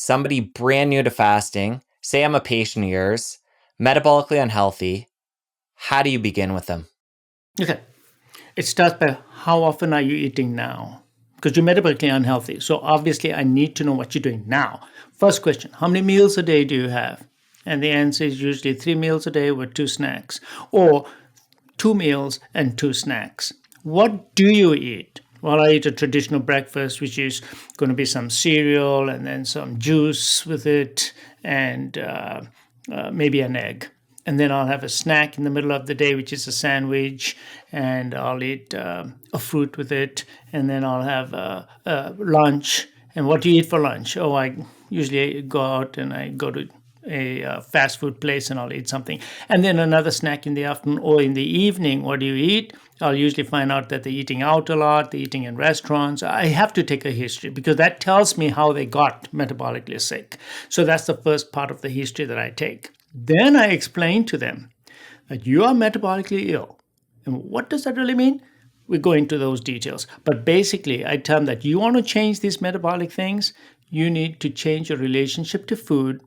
somebody brand new to fasting, say I'm a patient of yours, metabolically unhealthy, how do you begin with them? Okay. It starts by how often are you eating now? Because you're metabolically unhealthy. So obviously, I need to know what you're doing now. First question, how many meals a day do you have? And the answer is usually 3 meals a day with 2 snacks, or 2 meals and 2 snacks. What do you eat? Well, I eat a traditional breakfast, which is going to be some cereal and then some juice with it, and maybe an egg. And then I'll have a snack in the middle of the day, which is a sandwich, and I'll eat a fruit with it. And then I'll have lunch. And what do you eat for lunch? Oh, I usually go out and I go to a fast food place and I'll eat something. And then another snack in the afternoon or in the evening. What do you eat? I'll usually find out that they're eating out a lot, they're eating in restaurants. I have to take a history because that tells me how they got metabolically sick. So that's the first part of the history that I take. Then I explain to them that you are metabolically ill. And what does that really mean? We go into those details. But basically, I tell them that you want to change these metabolic things, you need to change your relationship to food,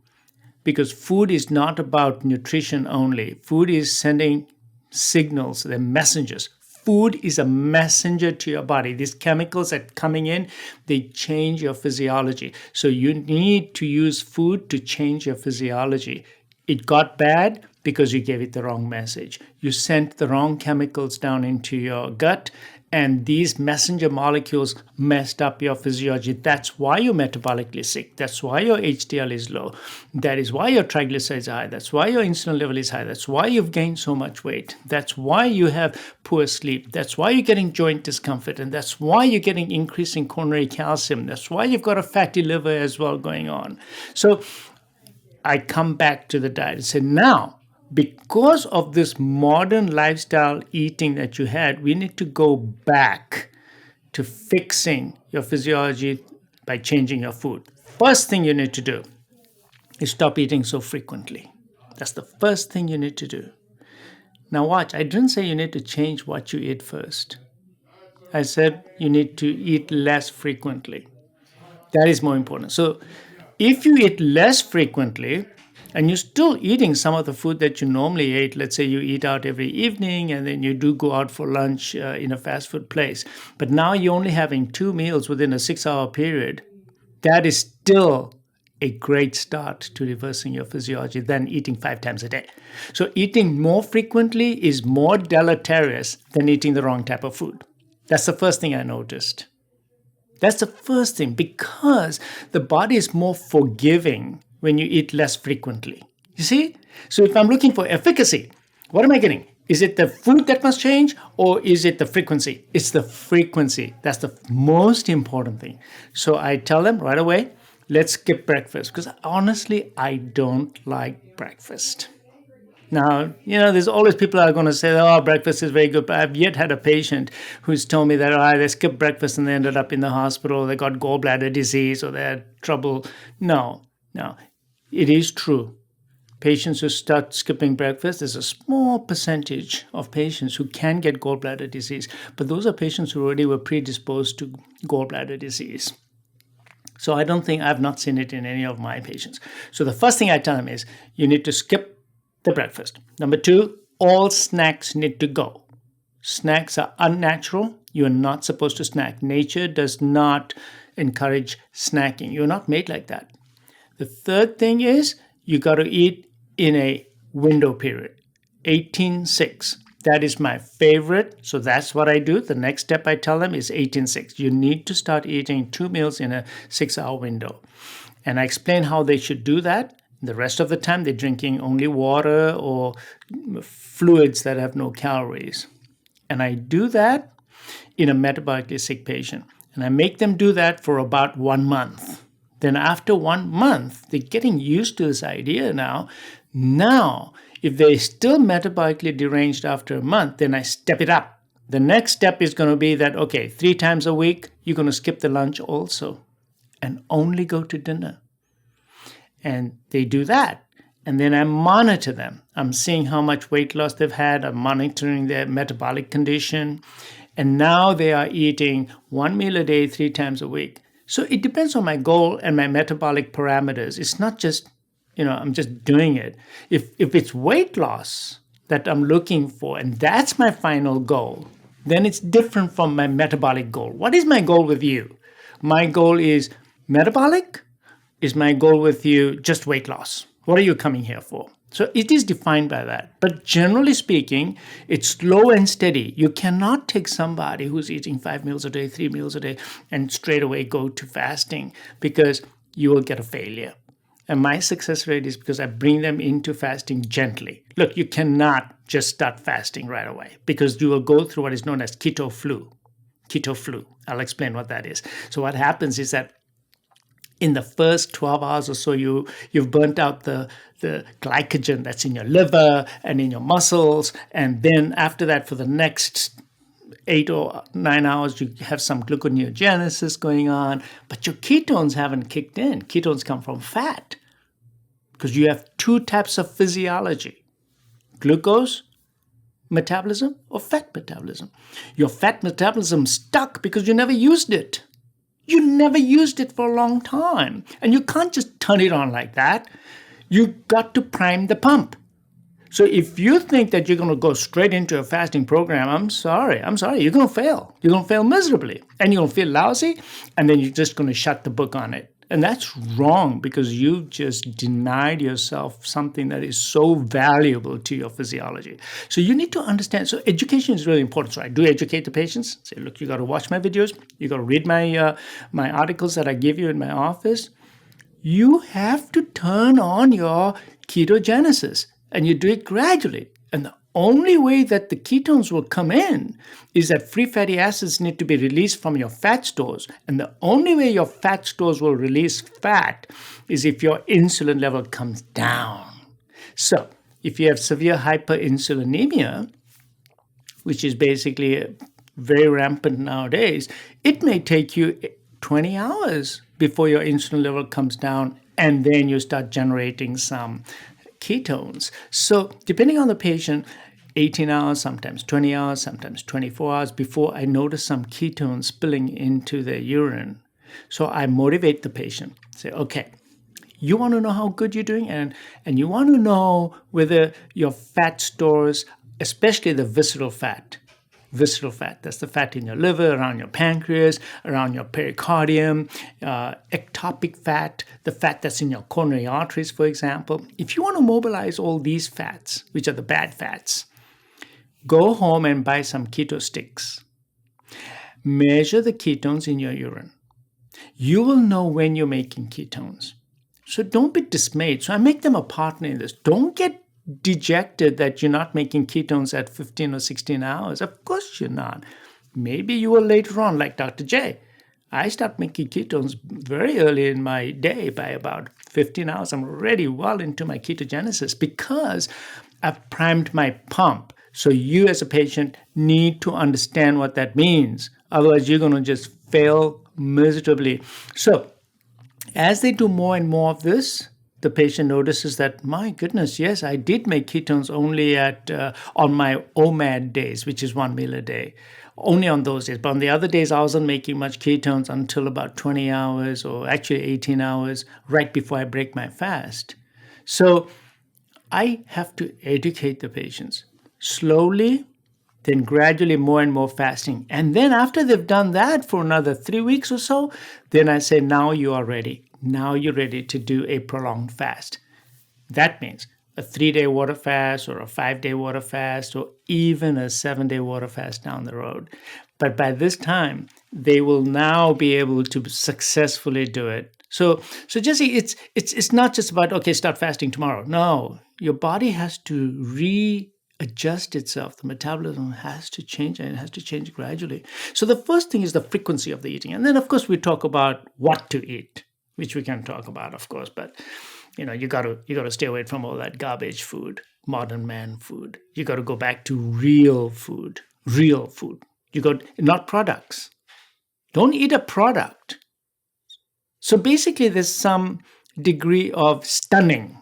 because food is not about nutrition only. Food is sending signals, they're messengers. Food is a messenger to your body. These chemicals that are coming in, they change your physiology. So you need to use food to change your physiology. It got bad because you gave it the wrong message. You sent the wrong chemicals down into your gut, and these messenger molecules messed up your physiology. That's why you're metabolically sick. That's why your HDL is low. That is why your triglycerides are high. That's why your insulin level is high. That's why you've gained so much weight. That's why you have poor sleep. That's why you're getting joint discomfort. And that's why you're getting increasing coronary calcium. That's why you've got a fatty liver as well going on. So I come back to the diet and say, now, because of this modern lifestyle eating that you had, we need to go back to fixing your physiology by changing your food. First thing you need to do is stop eating so frequently. That's the first thing you need to do. Now watch, I didn't say you need to change what you eat first. I said you need to eat less frequently. That is more important. So if you eat less frequently, and you're still eating some of the food that you normally ate, let's say you eat out every evening and then you do go out for lunch in a fast food place, but now you're only having 2 meals within a 6-hour period, that is still a great start to reversing your physiology than eating 5 times a day. So eating more frequently is more deleterious than eating the wrong type of food. That's the first thing I noticed. That's the first thing, because the body is more forgiving when you eat less frequently. You see? So if I'm looking for efficacy, what am I getting? Is it the food that must change, or is it the frequency? It's the frequency. That's the most important thing. So I tell them right away, let's skip breakfast, because honestly, I don't like breakfast. Now, there's always people that are going to say, oh, breakfast is very good. But I've yet had a patient who's told me that they skipped breakfast and they ended up in the hospital. They got gallbladder disease or they had trouble. No. It is true. Patients who start skipping breakfast, there's a small percentage of patients who can get gallbladder disease. But those are patients who already were predisposed to gallbladder disease. So I've not seen it in any of my patients. So the first thing I tell them is you need to skip the breakfast. Number 2, all snacks need to go. Snacks are unnatural. You're not supposed to snack. Nature does not encourage snacking. You're not made like that. The third thing is you got to eat in a window period, 18-6. That is my favorite. So that's what I do. The next step I tell them is 18-6. You need to start eating 2 meals in a 6-hour window. And I explain how they should do that. The rest of the time, they're drinking only water or fluids that have no calories. And I do that in a metabolically sick patient. And I make them do that for about 1 month. Then after 1 month, they're getting used to this idea now. Now, if they're still metabolically deranged after a month, then I step it up. The next step is going to be that, 3 times a week, you're going to skip the lunch also and only go to dinner. And they do that. And then I monitor them. I'm seeing how much weight loss they've had. I'm monitoring their metabolic condition. And now they are eating 1 meal a day, 3 times a week. So it depends on my goal and my metabolic parameters. It's not just, I'm just doing it. If it's weight loss that I'm looking for, and that's my final goal, then it's different from my metabolic goal. What is my goal with you? My goal is metabolic. Is my goal with you just weight loss? What are you coming here for? So it is defined by that. But generally speaking, it's slow and steady. You cannot take somebody who's eating 5 meals a day, 3 meals a day, and straight away go to fasting, because you will get a failure. And my success rate is because I bring them into fasting gently. Look, you cannot just start fasting right away, because you will go through what is known as keto flu. Keto flu. I'll explain what that is. So what happens is that in the first 12 hours or so, you've burnt out the glycogen that's in your liver and in your muscles. And then after that, for the next 8 or 9 hours, you have some gluconeogenesis going on. But your ketones haven't kicked in. Ketones come from fat, because you have two types of physiology: glucose metabolism or fat metabolism. Your fat metabolism stuck because you never used it. You never used it for a long time. And you can't just turn it on like that. You got to prime the pump. So if you think that you're going to go straight into a fasting program, I'm sorry, you're going to fail. You're going to fail miserably. And you're going to feel lousy, and then you're just going to shut the book on it. And that's wrong, because you've just denied yourself something that is so valuable to your physiology. So you need to understand. So education is really important. So I do educate the patients. Say, look, you got to watch my videos. You got to read my articles that I give you in my office. You have to turn on your ketogenesis, and you do it gradually. And the only way that the ketones will come in is that free fatty acids need to be released from your fat stores. And the only way your fat stores will release fat is if your insulin level comes down. So if you have severe hyperinsulinemia, which is basically very rampant nowadays, it may take you 20 hours before your insulin level comes down, and then you start generating some ketones. So depending on the patient, 18 hours, sometimes 20 hours, sometimes 24 hours before I notice some ketones spilling into their urine. So I motivate the patient. Say, okay, you want to know how good you're doing, and you want to know whether your fat stores, especially the visceral fat, that's the fat in your liver, around your pancreas, around your pericardium, ectopic fat, the fat that's in your coronary arteries, for example. If you want to mobilize all these fats, which are the bad fats, go home and buy some keto sticks. Measure the ketones in your urine. You will know when you're making ketones. So don't be dismayed. So I make them a partner in this. Don't get dejected that you're not making ketones at 15 or 16 hours. Of course you're not. Maybe you will later on, like Dr. J. I start making ketones very early in my day. By about 15 hours, I'm already well into my ketogenesis, because I've primed my pump. So you as a patient need to understand what that means. Otherwise, you're going to just fail miserably. So as they do more and more of this, the patient notices that, my goodness, yes, I did make ketones only on my OMAD days, which is 1 meal a day. Only on those days. But on the other days, I wasn't making much ketones until about 20 hours, or actually 18 hours, right before I break my fast. So I have to educate the patients slowly, then gradually more and more fasting. And then after they've done that for another 3 weeks or so, then I say, now you are ready. Now you're ready to do a prolonged fast. That means a 3-day water fast, or a 5-day water fast, or even a 7-day water fast down the road. But by this time, they will now be able to successfully do it. So Jesse, it's not just about, okay, start fasting tomorrow. No, your body has to readjust itself. The metabolism has to change, and it has to change gradually. So the first thing is the frequency of the eating. And then, of course, we talk about what to eat, which we can talk about, of course. But, you got to stay away from all that garbage food, modern man food. You got to go back to real food. Not products. Don't eat a product. So basically, there's some degree of stunning.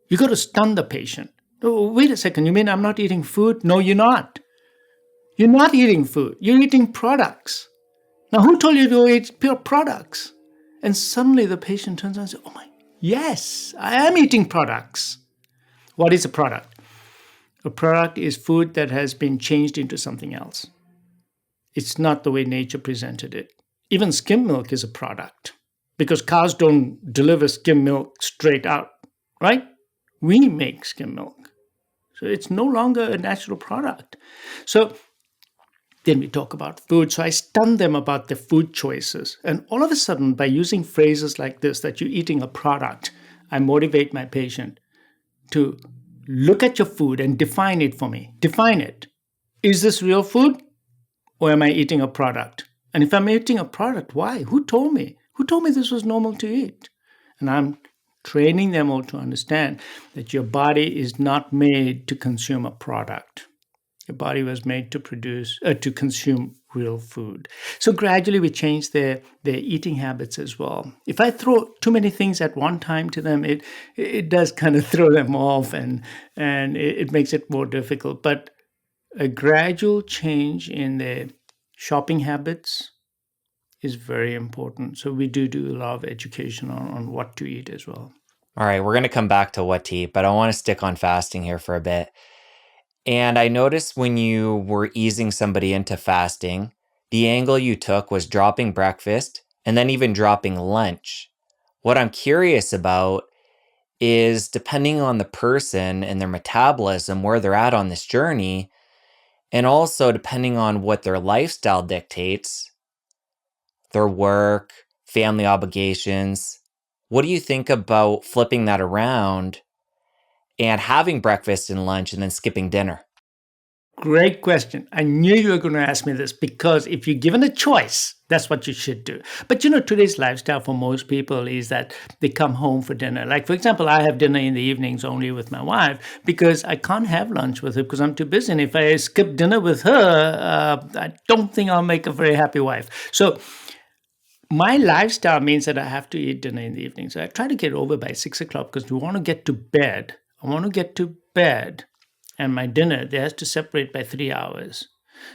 You got to stun the patient. Oh, wait a second, you mean I'm not eating food? No, you're not. You're not eating food. You're eating products. Now, who told you to eat pure products? And suddenly the patient turns around and says, oh my, yes, I am eating products. What is a product? A product is food that has been changed into something else. It's not the way nature presented it. Even skim milk is a product because cows don't deliver skim milk straight out, right? We make skim milk. So it's no longer a natural product. So then we talk about food. So I stun them about the food choices. And all of a sudden, by using phrases like this, that you're eating a product, I motivate my patient to look at your food and define it for me. Define it. Is this real food or am I eating a product? And if I'm eating a product, why? Who told me? Who told me this was normal to eat? And I'm training them all to understand that your body is not made to consume a product. Your body was made to to consume real food. So gradually we change their eating habits as well. If I throw too many things at one time to them, it does kind of throw them off and it makes it more difficult. But a gradual change in their shopping habits is very important. So we do a lot of education on what to eat as well. All right, we're going to come back to what to eat, but I want to stick on fasting here for a bit. And I noticed when you were easing somebody into fasting, the angle you took was dropping breakfast and then even dropping lunch. What I'm curious about is depending on the person and their metabolism, where they're at on this journey, and also depending on what their lifestyle dictates, their work, family obligations. What do you think about flipping that around and having breakfast and lunch and then skipping dinner? Great question. I knew you were going to ask me this because if you're given a choice, that's what you should do. But today's lifestyle for most people is that they come home for dinner. Like, for example, I have dinner in the evenings only with my wife because I can't have lunch with her because I'm too busy. And if I skip dinner with her, I don't think I'll make a very happy wife. So my lifestyle means that I have to eat dinner in the evening. So I try to get over by 6 o'clock because we want to get to bed. I want to get to bed. And my dinner, they has to separate by 3 hours.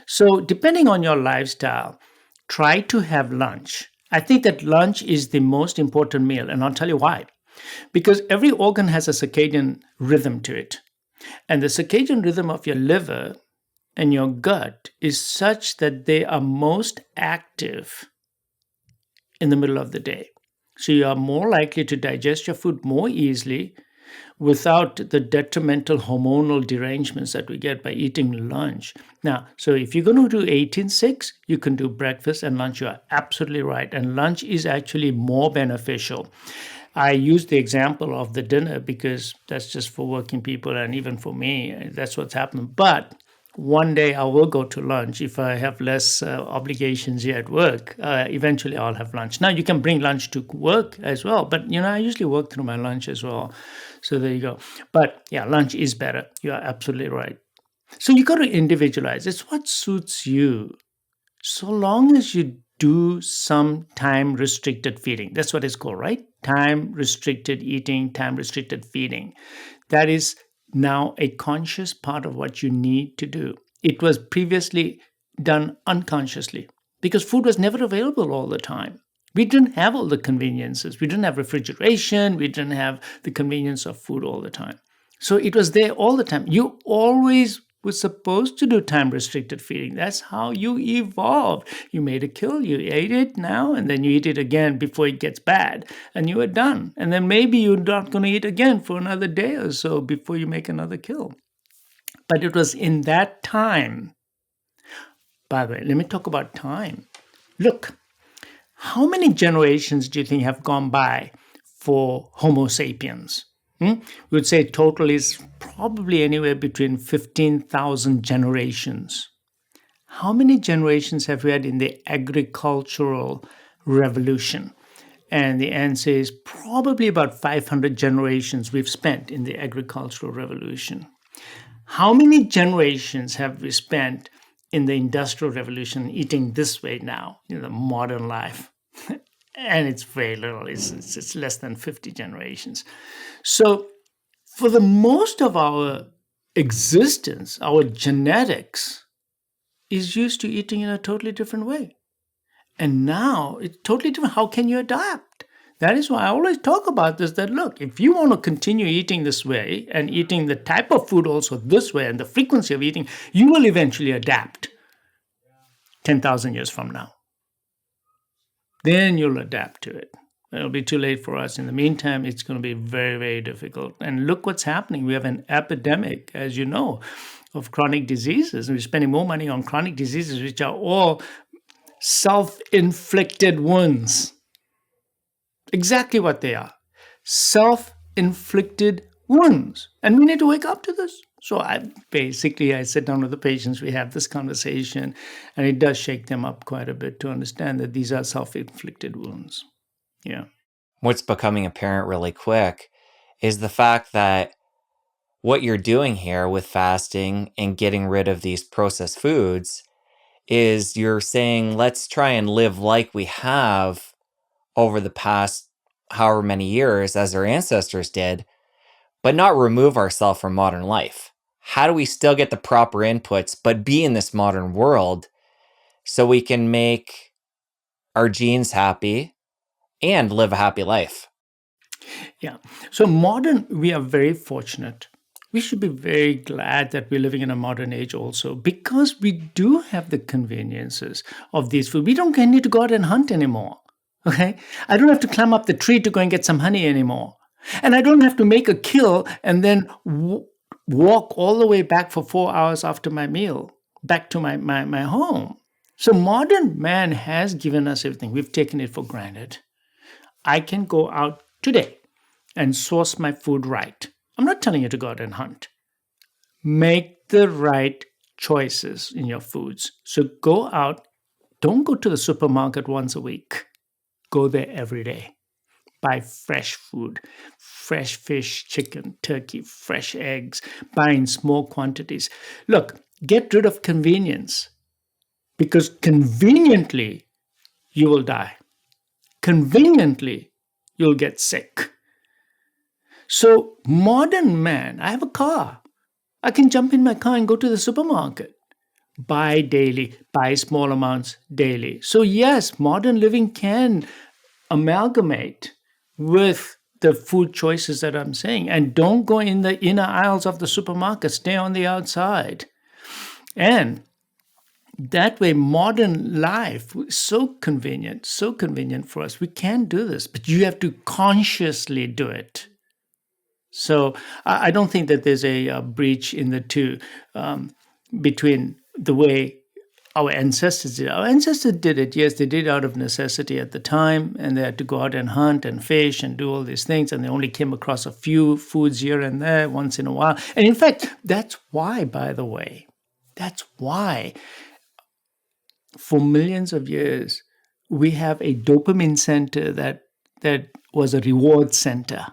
So depending on your lifestyle, try to have lunch. I think that lunch is the most important meal, and I'll tell you why. Because every organ has a circadian rhythm to it. And the circadian rhythm of your liver and your gut is such that they are most active in the middle of the day. So you are more likely to digest your food more easily without the detrimental hormonal derangements that we get by eating lunch. Now, so if you're going to do 18-6, you can do breakfast and lunch. You are absolutely right. And lunch is actually more beneficial. I use the example of the dinner because that's just for working people and even for me, that's what's happened. But one day I will go to lunch if I have less obligations here at work. Eventually I'll have lunch. Now you can bring lunch to work as well, but I usually work through my lunch as well. So there you go. But yeah, lunch is better. You are absolutely right. So you got to individualize. It's what suits you. So long as you do some time restricted feeding. That's what it's called, right? Time restricted eating, time restricted feeding. That is now a conscious part of what you need to do. It was previously done unconsciously because food was never available all the time. We didn't have all the conveniences. We didn't have refrigeration. We didn't have the convenience of food all the time. So it was there all the time. You always were supposed to do time-restricted feeding. That's how you evolved. You made a kill. You ate it now, and then you eat it again before it gets bad, and you were done. And then maybe you're not going to eat again for another day or so before you make another kill. But it was in that time. By the way, let me talk about time. Look. How many generations do you think have gone by for Homo sapiens? We would say total is probably anywhere between 15,000 generations. How many generations have we had in the agricultural revolution? And the answer is probably about 500 generations we've spent in the agricultural revolution. How many generations have we spent in the industrial revolution eating this way now, in the modern life? And it's very little. It's less than 50 generations. So for the most of our existence, our genetics is used to eating in a totally different way. And now it's totally different. How can you adapt? That is why I always talk about this, that look, if you want to continue eating this way and eating the type of food also this way and the frequency of eating, you will eventually adapt 10,000 years from now. Then you'll adapt to it. It'll be too late for us. In the meantime, it's going to be very, very difficult. And look what's happening. We have an epidemic, as you know, of chronic diseases. We're spending more money on chronic diseases, which are all self-inflicted wounds. Exactly what they are. Self-inflicted wounds. And we need to wake up to this. So I sit down with the patients, we have this conversation, and it does shake them up quite a bit to understand that these are self-inflicted wounds. Yeah. What's becoming apparent really quick is the fact that what you're doing here with fasting and getting rid of these processed foods is you're saying, let's try and live like we have over the past however many years as our ancestors did, but not remove ourselves from modern life. How do we still get the proper inputs, but be in this modern world so we can make our genes happy and live a happy life? Yeah. So we are very fortunate. We should be very glad that we're living in a modern age also, because we do have the conveniences of these food. We don't need to go out and hunt anymore. Okay? I don't have to climb up the tree to go and get some honey anymore. And I don't have to make a kill and then walk all the way back for 4 hours after my meal back to my home. So modern man has given us everything. We've taken it for granted. I can go out today and source my food right. I'm not telling you to go out and hunt. Make the right choices in your foods. So go out. Don't go to the supermarket once a week. Go there every day. Buy fresh food, fresh fish, chicken, turkey, fresh eggs, buy in small quantities. Look, get rid of convenience, because conveniently you will die. Conveniently you'll get sick. So modern man, I have a car. I can jump in my car and go to the supermarket. Buy daily, buy small amounts daily. So yes, modern living can amalgamate with the food choices that I'm saying. And don't go in the inner aisles of the supermarket. Stay on the outside. And that way, modern life is so convenient for us. We can do this, but you have to consciously do it. So I don't think that there's a breach in the two between the way our ancestors did. Our ancestors did it, yes, they did out of necessity at the time, and they had to go out and hunt and fish and do all these things, and they only came across a few foods here and there once in a while. And in fact, that's why, by the way, for millions of years, we have a dopamine center that was a reward center.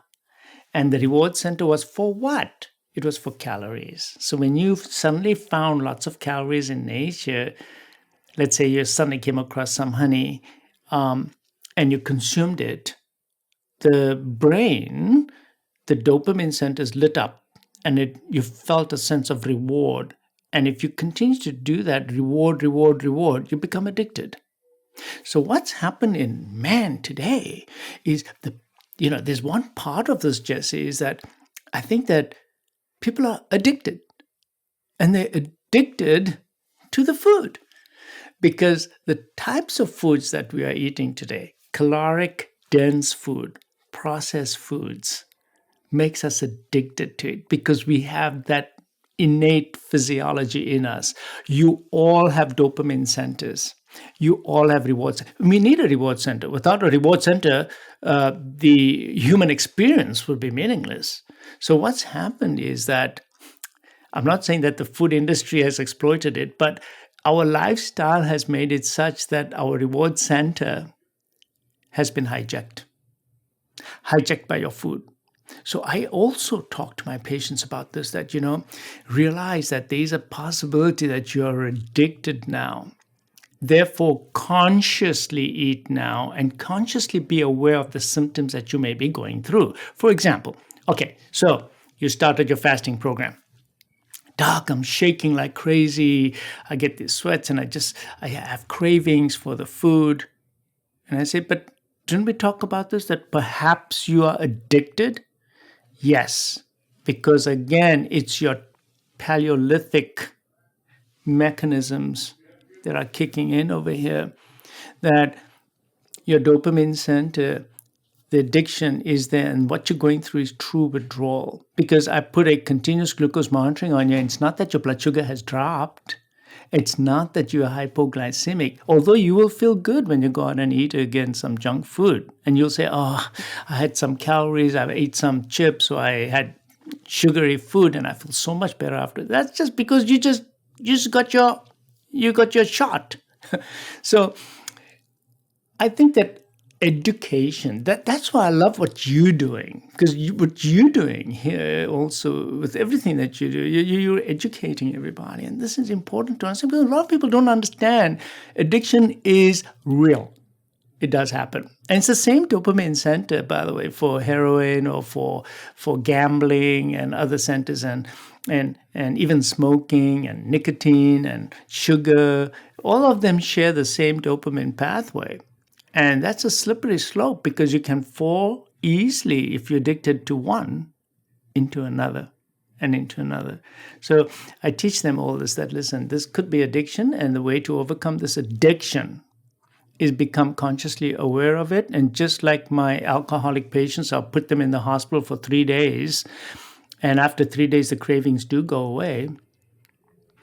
And the reward center was for what? It was for calories. So when you suddenly found lots of calories in nature, let's say you suddenly came across some honey and you consumed it, the brain, the dopamine centers lit up, and you felt a sense of reward. And if you continue to do that, reward, you become addicted. So what's happened in man today is there's one part of this, Jesse, is that I think that people are addicted, and they're addicted to the food, because the types of foods that we are eating today, caloric dense food, processed foods, makes us addicted to it, because we have that innate physiology in us. You all have dopamine centers. You all have rewards. We need a reward center. Without a reward center, the human experience would be meaningless. So what's happened is that, I'm not saying that the food industry has exploited it, but our lifestyle has made it such that our reward center has been hijacked by your food. So I also talk to my patients about this, that, realize that there's a possibility that you're addicted now. Therefore, consciously eat now and consciously be aware of the symptoms that you may be going through. For example, okay, so you started your fasting program. Doc, I'm shaking like crazy. I get these sweats and I have cravings for the food. And I say, but didn't we talk about this, that perhaps you are addicted? Yes, because again, it's your Paleolithic mechanisms that are kicking in over here, that your dopamine center, the addiction is there, and what you're going through is true withdrawal. Because I put a continuous glucose monitoring on you, and it's not that your blood sugar has dropped. It's not that you are hypoglycemic, although you will feel good when you go out and eat again some junk food. And you'll say, oh, I had some calories, I ate some chips, or I had sugary food, and I feel so much better after. That's just because you just got your shot. So I think that education, that's why I love what you're doing, because what you're doing here also with everything that you do, you're educating everybody. And this is important to understand, because a lot of people don't understand addiction is real. It does happen. And it's the same dopamine center, by the way, for heroin or for gambling and other centers, and even smoking and nicotine and sugar. All of them share the same dopamine pathway. And that's a slippery slope, because you can fall easily, if you're addicted to one, into another and into another. So I teach them all this, that listen, this could be addiction, and the way to overcome this addiction is become consciously aware of it. And just like my alcoholic patients, I'll put them in the hospital for 3 days. And after 3 days, the cravings do go away,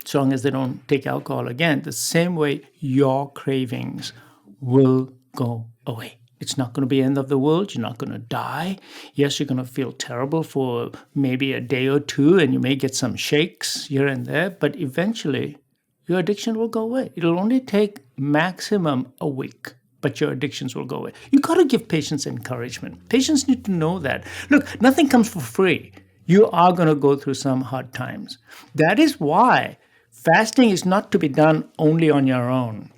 as long as they don't take alcohol again. The same way your cravings will go away. It's not going to be the end of the world. You're not going to die. Yes, you're going to feel terrible for maybe a day or two, and you may get some shakes here and there, but eventually your addiction will go away. It'll only take maximum a week, but your addictions will go away. You got to give patients encouragement. Patients need to know that. Look, nothing comes for free. You are going to go through some hard times. That is why fasting is not to be done only on your own.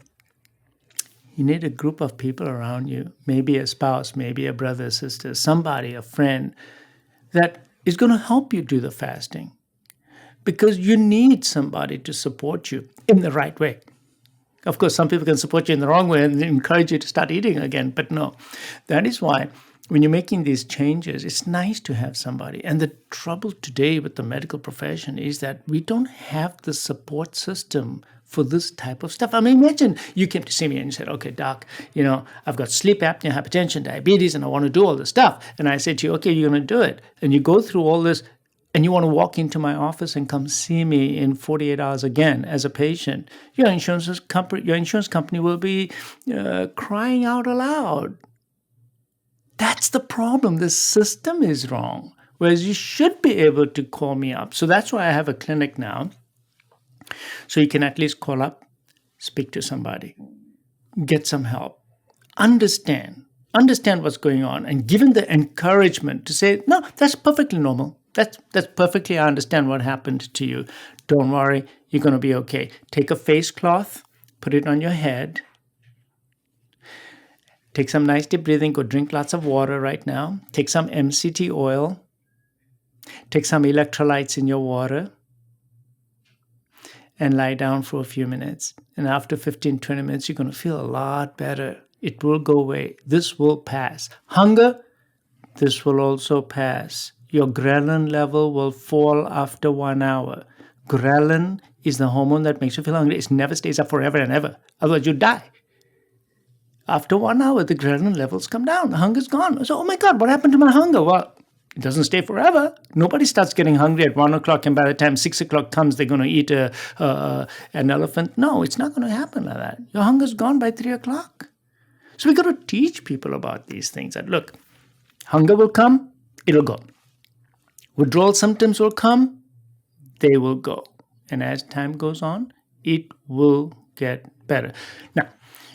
You need a group of people around you, maybe a spouse, maybe a brother, sister, somebody, a friend, that is going to help you do the fasting. Because you need somebody to support you in the right way. Of course, some people can support you in the wrong way and encourage you to start eating again, but no. That is why when you're making these changes, it's nice to have somebody. And the trouble today with the medical profession is that we don't have the support system for this type of stuff. I mean, imagine you came to see me and you said, okay, doc, I've got sleep apnea, hypertension, diabetes, and I want to do all this stuff. And I said to you, okay, you're going to do it. And you go through all this, and you want to walk into my office and come see me in 48 hours again as a patient. Your insurance company will be crying out aloud. That's the problem. The system is wrong. Whereas you should be able to call me up. So that's why I have a clinic now. So you can at least call up, speak to somebody, get some help, understand what's going on, and given the encouragement to say, no, that's perfectly normal. That's perfectly, I understand what happened to you. Don't worry, you're going to be okay. Take a face cloth, put it on your head. Take some nice deep breathing. Go drink lots of water right now. Take some MCT oil. Take some electrolytes in your water. And lie down for a few minutes. And after 15, 20 minutes, you're going to feel a lot better. It will go away. This will pass. Hunger, this will also pass. Your ghrelin level will fall after 1 hour. Ghrelin is the hormone that makes you feel hungry. It never stays up forever and ever. Otherwise, you die. After 1 hour, the ghrelin levels come down. The hunger's gone. So, oh my God, what happened to my hunger? Well, it doesn't stay forever. Nobody starts getting hungry at 1 o'clock, and by the time 6 o'clock comes, they're going to eat an elephant. No, it's not going to happen like that. Your hunger's gone by 3 o'clock. So we got to teach people about these things. That look, hunger will come, it'll go. Withdrawal symptoms will come, they will go. And as time goes on, it will get better. Now,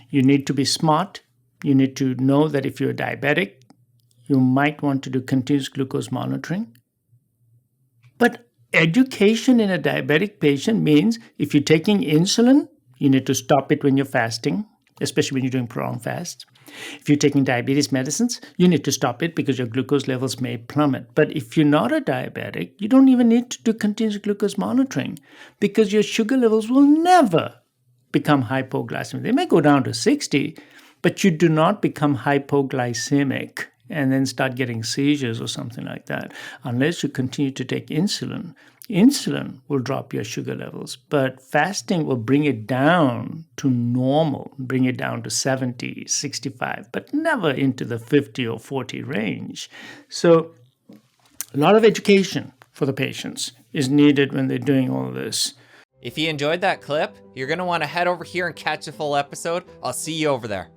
you need to be smart. You need to know that if you're diabetic, you might want to do continuous glucose monitoring. But education in a diabetic patient means if you're taking insulin, you need to stop it when you're fasting, especially when you're doing prolonged fasts. If you're taking diabetes medicines, you need to stop it because your glucose levels may plummet. But if you're not a diabetic, you don't even need to do continuous glucose monitoring because your sugar levels will never become hypoglycemic. They may go down to 60, but you do not become hypoglycemic and then start getting seizures or something like that unless you continue to take insulin. Insulin will drop your sugar levels, but fasting will bring it down to normal, bring it down to 70, 65, but never into the 50 or 40 range. So a lot of education for the patients is needed when they're doing all this. If you enjoyed that clip, you're going to want to head over here and catch the full episode. I'll see you over there.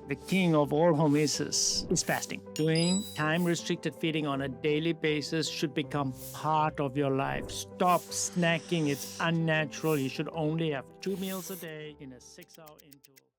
The king of all hormesis is fasting. Doing time-restricted feeding on a daily basis should become part of your life. Stop snacking. It's unnatural. You should only have 2 meals a day in a 6-hour interval.